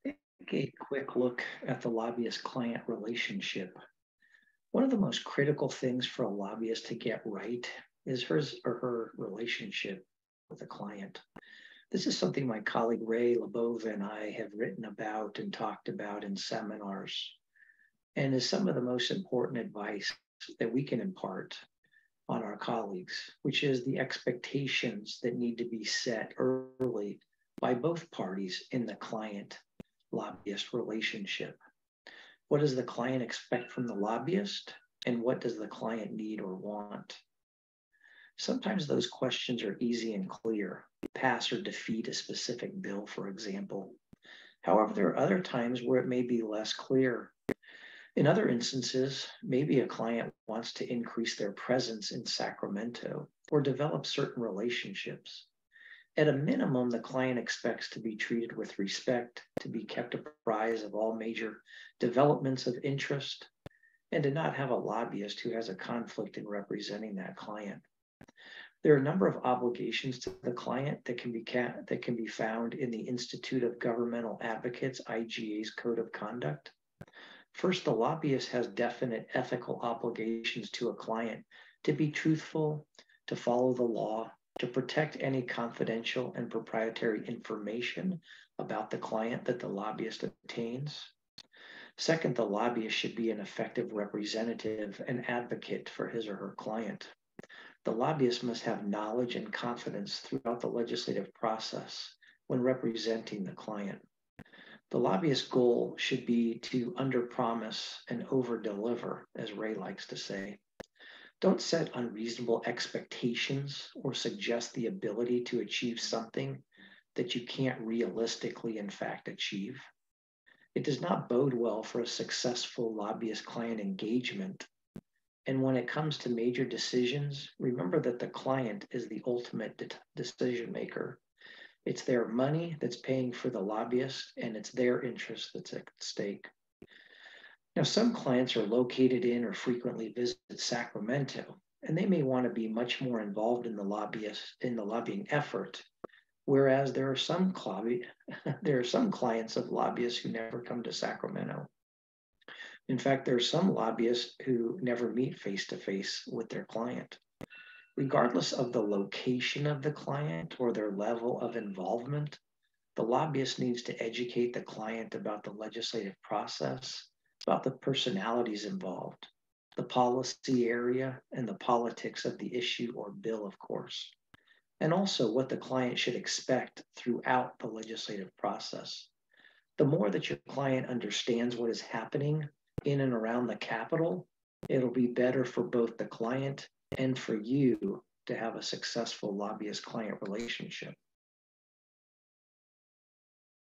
Take a quick look at the lobbyist-client relationship. One of the most critical things for a lobbyist to get right is his or her relationship with a client. This is something my colleague Ray LeBove and I have written about and talked about in seminars, and is some of the most important advice that we can impart on our colleagues, which is the expectations that need to be set early by both parties in the client lobbyist relationship. What does the client expect from the lobbyist? And what does the client need or want? Sometimes those questions are easy and clear. Pass or defeat a specific bill, for example. However, there are other times where it may be less clear. In other instances, maybe a client wants to increase their presence in Sacramento or develop certain relationships. At a minimum, the client expects to be treated with respect, to be kept apprised of all major developments of interest, and to not have a lobbyist who has a conflict in representing that client. There are a number of obligations to the client that can be found in the Institute of Governmental Advocates, IGA's Code of Conduct. First, the lobbyist has definite ethical obligations to a client to be truthful, to follow the law, to protect any confidential and proprietary information about the client that the lobbyist obtains. Second, the lobbyist should be an effective representative and advocate for his or her client. The lobbyist must have knowledge and confidence throughout the legislative process when representing the client. The lobbyist's goal should be to underpromise and overdeliver, as Ray likes to say. Don't set unreasonable expectations or suggest the ability to achieve something that you can't realistically, in fact, achieve. It does not bode well for a successful lobbyist-client engagement. And when it comes to major decisions, remember that the client is the ultimate decision maker. It's their money that's paying for the lobbyist, and it's their interest that's at stake. Now, some clients are located in or frequently visit Sacramento, and they may want to be much more involved in the lobbying effort. Whereas there are some clients of lobbyists who never come to Sacramento. In fact, there are some lobbyists who never meet face-to-face with their client. Regardless of the location of the client or their level of involvement, the lobbyist needs to educate the client about the legislative process, about the personalities involved, the policy area, and the politics of the issue or bill, of course, and also what the client should expect throughout the legislative process. The more that your client understands what is happening in and around the Capitol, it'll be better for both the client and for you to have a successful lobbyist-client relationship.